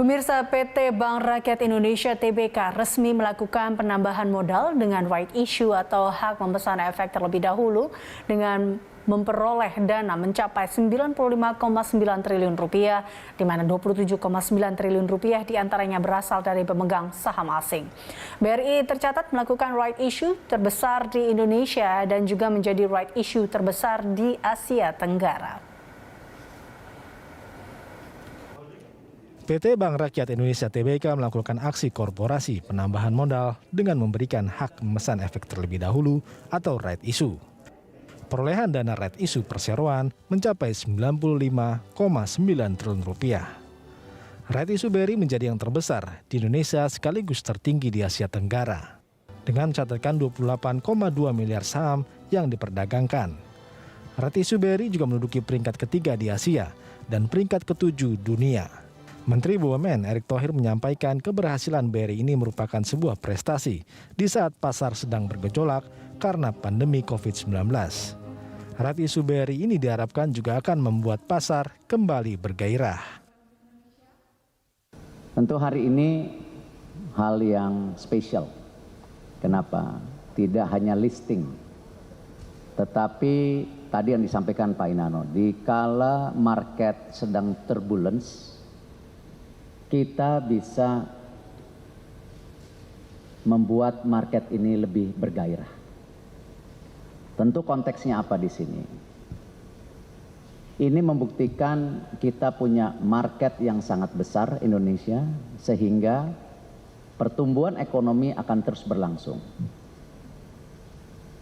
Pemirsa, PT Bank Rakyat Indonesia (TBK) resmi melakukan penambahan modal dengan right issue atau hak memesan efek terlebih dahulu dengan memperoleh dana mencapai Rp95,9 triliun, di mana Rp27,9 triliun diantaranya berasal dari pemegang saham asing. BRI tercatat melakukan right issue terbesar di Indonesia dan juga menjadi right issue terbesar di Asia Tenggara. PT Bank Rakyat Indonesia (TBK) melakukan aksi korporasi penambahan modal dengan memberikan hak memesan efek terlebih dahulu atau right issue. Perolehan dana right issue perseroan mencapai Rp95,9 triliun. Right issue BRI menjadi yang terbesar di Indonesia sekaligus tertinggi di Asia Tenggara, dengan mencatatkan 28,2 miliar saham yang diperdagangkan. Right issue BRI juga menduduki peringkat ketiga di Asia dan peringkat ketujuh dunia. Menteri BUMN Erick Thohir menyampaikan keberhasilan BRI ini merupakan sebuah prestasi di saat pasar sedang bergejolak karena pandemi COVID-19. Right issue BRI ini diharapkan juga akan membuat pasar kembali bergairah. Tentu hari ini hal yang spesial. Kenapa? Tidak hanya listing, tetapi tadi yang disampaikan Pak Inano, dikala market sedang turbulence, kita bisa membuat market ini lebih bergairah. Tentu konteksnya apa di sini? Ini membuktikan kita punya market yang sangat besar Indonesia, sehingga pertumbuhan ekonomi akan terus berlangsung.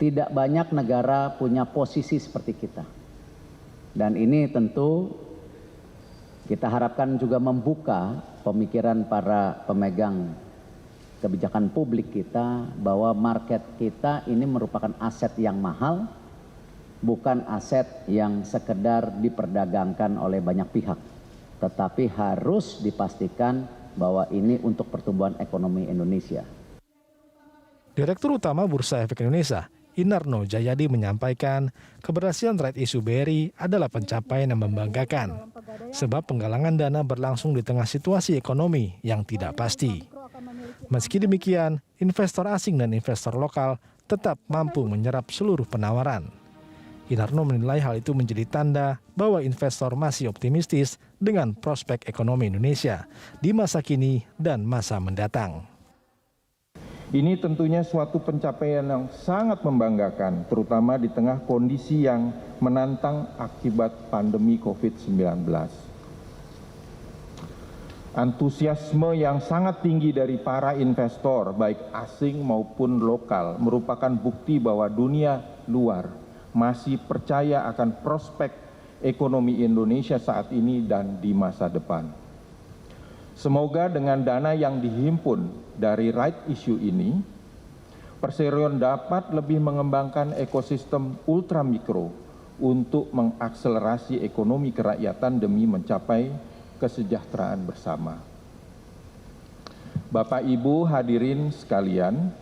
Tidak banyak negara punya posisi seperti kita. Dan ini tentu kita harapkan juga membuka pemikiran para pemegang kebijakan publik kita bahwa market kita ini merupakan aset yang mahal, bukan aset yang sekedar diperdagangkan oleh banyak pihak, tetapi harus dipastikan bahwa ini untuk pertumbuhan ekonomi Indonesia. Direktur Utama Bursa Efek Indonesia, Inarno Jayadi, menyampaikan keberhasilan right issue BRI adalah pencapaian yang membanggakan, sebab penggalangan dana berlangsung di tengah situasi ekonomi yang tidak pasti. Meski demikian, investor asing dan investor lokal tetap mampu menyerap seluruh penawaran. Inarno menilai hal itu menjadi tanda bahwa investor masih optimistis dengan prospek ekonomi Indonesia di masa kini dan masa mendatang. Ini tentunya suatu pencapaian yang sangat membanggakan, terutama di tengah kondisi yang menantang akibat pandemi COVID-19. Antusiasme yang sangat tinggi dari para investor, baik asing maupun lokal, merupakan bukti bahwa dunia luar masih percaya akan prospek ekonomi Indonesia saat ini dan di masa depan. Semoga dengan dana yang dihimpun dari right issue ini, Perseroan dapat lebih mengembangkan ekosistem ultramikro untuk mengakselerasi ekonomi kerakyatan demi mencapai kesejahteraan bersama. Bapak Ibu hadirin sekalian,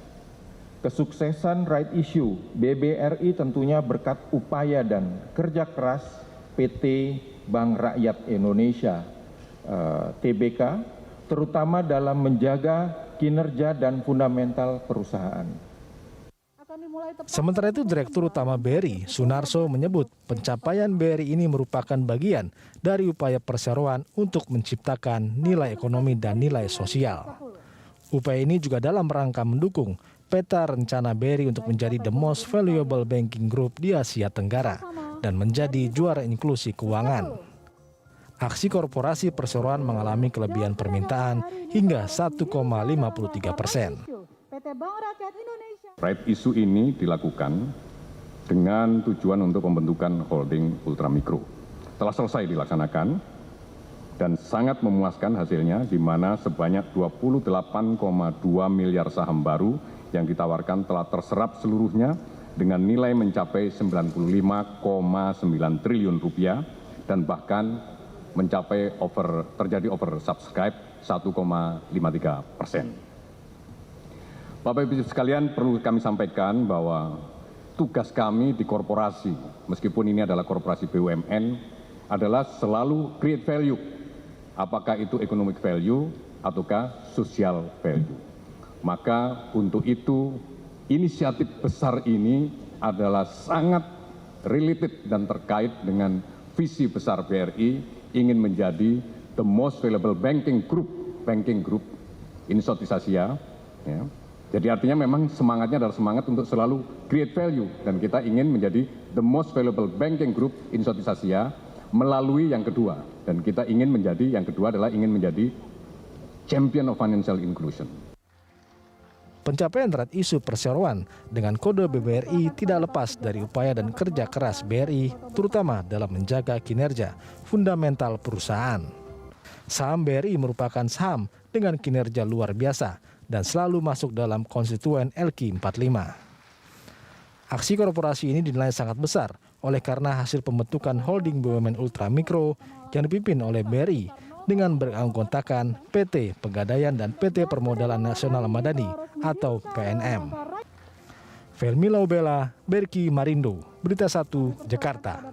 kesuksesan right issue BBRI tentunya berkat upaya dan kerja keras PT Bank Rakyat Indonesia (TBK), terutama dalam menjaga kinerja dan fundamental perusahaan. Sementara itu, Direktur Utama BRI, Sunarso, menyebut pencapaian BRI ini merupakan bagian dari upaya perseroan untuk menciptakan nilai ekonomi dan nilai sosial. Upaya ini juga dalam rangka mendukung peta rencana BRI untuk menjadi the most valuable banking group di Asia Tenggara dan menjadi juara inklusi keuangan. Aksi korporasi perseroan mengalami kelebihan permintaan hingga 1,53%. Right issue ini dilakukan dengan tujuan untuk pembentukan holding ultramikro. Telah selesai dilaksanakan dan sangat memuaskan hasilnya, di mana sebanyak 28,2 miliar saham baru yang ditawarkan telah terserap seluruhnya dengan nilai mencapai Rp95,9 triliun dan bahkan terjadi oversubscribe 1,53%. Bapak Ibu sekalian, perlu kami sampaikan bahwa tugas kami di korporasi, meskipun ini adalah korporasi BUMN, adalah selalu create value apakah itu economic value ataukah social value. Maka untuk itu inisiatif besar ini adalah sangat related dan terkait dengan visi besar BRI ingin menjadi the most valuable banking group in Southeast Asia. Ya. Jadi artinya memang semangatnya adalah semangat untuk selalu create value dan kita ingin menjadi the most valuable banking group in Southeast Asia melalui yang kedua, dan kita ingin menjadi yang kedua adalah ingin menjadi champion of financial inclusion. Pencapaian red issue perseroan dengan kode BBRI tidak lepas dari upaya dan kerja keras BRI, terutama dalam menjaga kinerja fundamental perusahaan. Saham BRI merupakan saham dengan kinerja luar biasa dan selalu masuk dalam konstituen LQ45. Aksi korporasi ini dinilai sangat besar oleh karena hasil pembentukan holding BUMN Ultramikro yang dipimpin oleh BRI dengan beranggotakan PT Pegadaian dan PT Permodalan Nasional Madani atau PNM. Felmi Laubela, Berki Marindo, Berita 1, Jakarta.